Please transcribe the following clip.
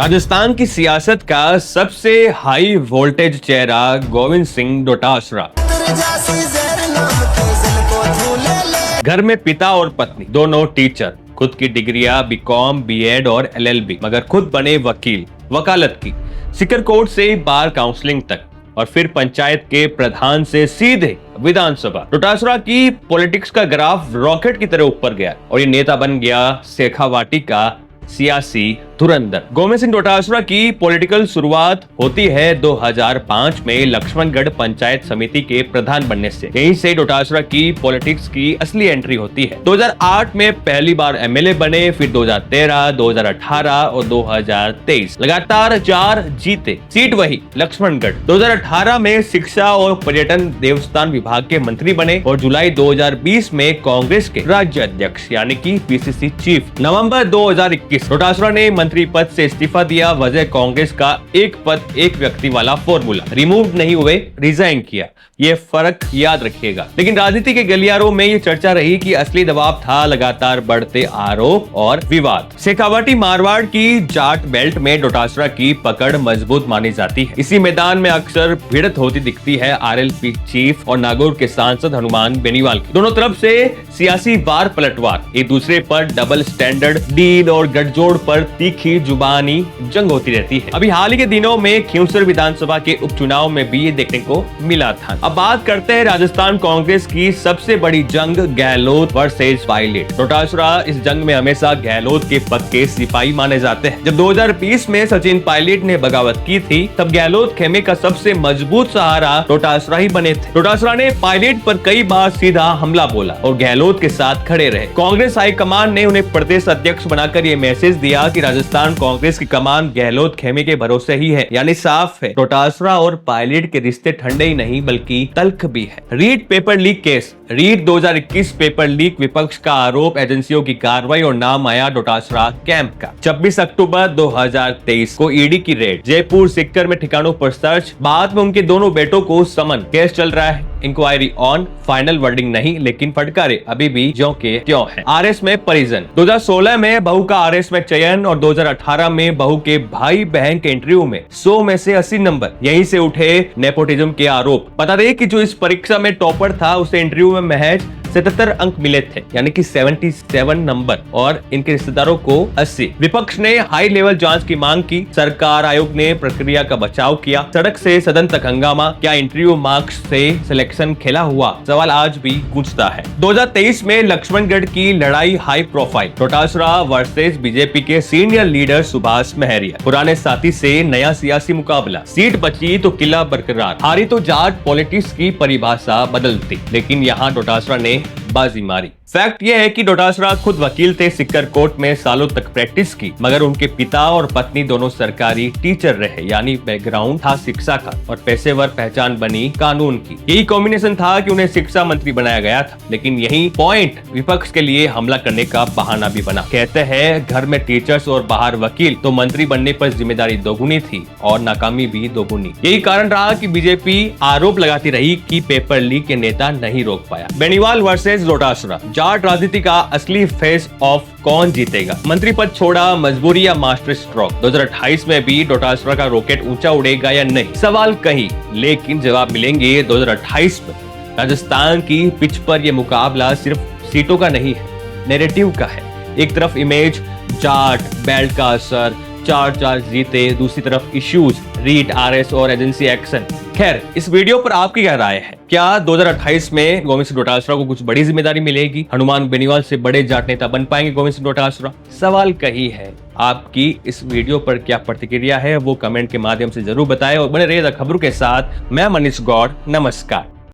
राजस्थान की सियासत का सबसे हाई वोल्टेज चेहरा गोविंद सिंह डोटासरा। घर में पिता और पत्नी दोनों टीचर, खुद की डिग्रियां बीकॉम, बीएड और एलएलबी, मगर खुद बने वकील, वकालत की, सिकरकोट से बार काउंसलिंग तक और फिर पंचायत के प्रधान से सीधे विधानसभा। डोटासरा की पॉलिटिक्स का ग्राफ रॉकेट की तरह ऊपर गया और ये नेता बन गया शेखावाटी का सियासी धुरंधर। गोविंद सिंह डोटासरा की पॉलिटिकल शुरुआत होती है 2005 में लक्ष्मणगढ़ पंचायत समिति के प्रधान बनने से। यहीं से डोटासरा की पॉलिटिक्स की असली एंट्री होती है। 2008 में पहली बार एमएलए बने, फिर 2013, 2018 और 2023 लगातार 4 जीते, सीट वही लक्ष्मणगढ़। 2018 में शिक्षा और पर्यटन देवस्थान विभाग के मंत्री बने और जुलाई 2020 में कांग्रेस के राज्य अध्यक्ष यानी कि पीसीसी चीफ। नवंबर 2021 डोटासरा ने मंत्री पद से इस्तीफा दिया। वजह कांग्रेस का एक पद एक व्यक्ति वाला फॉर्मूला। रिमूव नहीं हुए, रिजाइन किया। ये फर्क याद रखिएगा। लेकिन राजनीति के गलियारों में ये चर्चा रही कि असली दबाव था लगातार बढ़ते आरोप और विवाद। शेखावाटी मारवाड़ की जाट बेल्ट में डोटासरा की पकड़ मजबूत मानी जाती है। इसी मैदान में अक्सर भिड़त होती दिखती है आरएलपी चीफ और नागौर के सांसद हनुमान बेनीवाल की। दोनों तरफ से सियासी वार पलटवार, एक दूसरे पर डबल स्टैंडर्ड, डील और गठजोड़ पर तीखी जुबानी जंग होती रहती है। अभी हाल ही के दिनों में खींवसर विधानसभा के उपचुनाव में भी ये देखने को मिला था। अब बात करते हैं राजस्थान कांग्रेस की सबसे बड़ी जंग, गहलोत वर्सेस पायलट। डोटासरा इस जंग में हमेशा गहलोत के पक्के सिपाही माने जाते हैं। जब 2020 में सचिन पायलट ने बगावत की थी, तब गहलोत खेमे का सबसे मजबूत सहारा डोटासरा ही बने थे। डोटासरा ने पायलट पर कई बार सीधा हमला बोला और गहलोत के साथ खड़े रहे। कांग्रेस हाईकमान ने उन्हें प्रदेश अध्यक्ष बनाकर ये मैसेज दिया कि राजस्थान कांग्रेस की कमान गहलोत खेमे के भरोसे ही है। यानी साफ है, डोटासरा और पायलट के रिश्ते ठंडे ही नहीं बल्कि तल्ख भी है। REET paper leak case, REET 2021 paper leak, विपक्ष का आरोप, एजेंसियों की कार्रवाई और नाम आया डोटासरा कैंप का। 26 अक्टूबर 2023 को ईडी की रेड, जयपुर सिक्कर में ठिकानों पर सर्च, बाद में उनके दोनों बेटों को समन। केस चल रहा है, इंक्वायरी ऑन, फाइनल वर्डिंग नहीं, लेकिन फटकारे अभी भी ज्यों के त्यों हैं। आरएस में परिजन, 2016 में बहू का आरएस में चयन और 2018 में बहू के भाई बहन के इंटरव्यू में 100 में से 80 नंबर। यहीं से उठे नेपोटिज्म के आरोप। बता दें कि जो इस परीक्षा में टॉपर था उसे इंटरव्यू में महज 77 अंक मिले थे, यानी कि 77 नंबर, और इनके रिश्तेदारों को 80। विपक्ष ने हाई लेवल जांच की मांग की। सरकार आयोग ने प्रक्रिया का बचाव किया। सड़क से सदन तक हंगामा। क्या इंटरव्यू मार्क्स से सिलेक्शन खेला हुआ? सवाल आज भी गूंजता है। 2023 में लक्ष्मणगढ़ की लड़ाई high profile, Dotasra versus BJP के सीनियर लीडर सुभाष महरिया। पुराने साथी से नया सियासी मुकाबला। सीट बची तो किला बरकरार, हारी तो जाट पॉलिटिक्स की परिभाषा बदलती। लेकिन यहाँ डोटासरा ने बाजी मारी। फैक्ट यह है कि डोटासरा खुद वकील थे, सिकरकोट में सालों तक प्रैक्टिस की, मगर उनके पिता और पत्नी दोनों सरकारी टीचर रहे, यानी बैकग्राउंड था शिक्षा का और पेशेवर पहचान बनी कानून की। यही कॉम्बिनेशन था कि उन्हें शिक्षा मंत्री बनाया गया था। लेकिन यही पॉइंट विपक्ष के लिए हमला करने का बहाना भी बना। कहते हैं घर में टीचर्स और बाहर वकील, तो मंत्री बनने पर जिम्मेदारी दोगुनी थी और नाकामी भी दोगुनी। यही कारण रहा कि बीजेपी आरोप लगाती रही कि पेपर लीक के नेता नहीं रोक पाया। बेनीवाल वर्सेस डोटासरा, जाट राजनीति का असली फेस ऑफ कौन जीतेगा? मंत्री पद छोड़ा, मजबूरी या मास्टर स्ट्रोक? 2028 में भी डोटासरा का रॉकेट ऊंचा उड़ेगा या नहीं? सवाल कहीं, लेकिन जवाब मिलेंगे 2028 में। राजस्थान की पिच पर यह मुकाबला सिर्फ सीटों का नहीं है, नैरेटिव का है। एक तरफ इमेज, जाट बेल्ट का असर, 4 जीते, दूसरी तरफ इश्यूज, रीट, आरएस और एजेंसी एक्शन। खैर, इस वीडियो पर आपकी क्या राय है? क्या 2028 में गोविंद सिंह डोटासरा को कुछ बड़ी जिम्मेदारी मिलेगी? हनुमान बेनीवाल से बड़े जाट नेता बन पाएंगे गोविंद सिंह डोटासरा? सवाल कहीं है। आपकी इस वीडियो पर क्या प्रतिक्रिया है वो कमेंट के माध्यम से जरूर बताएं और बने रहिएगा खबरों के साथ। मैं मनीष गौड़, नमस्कार।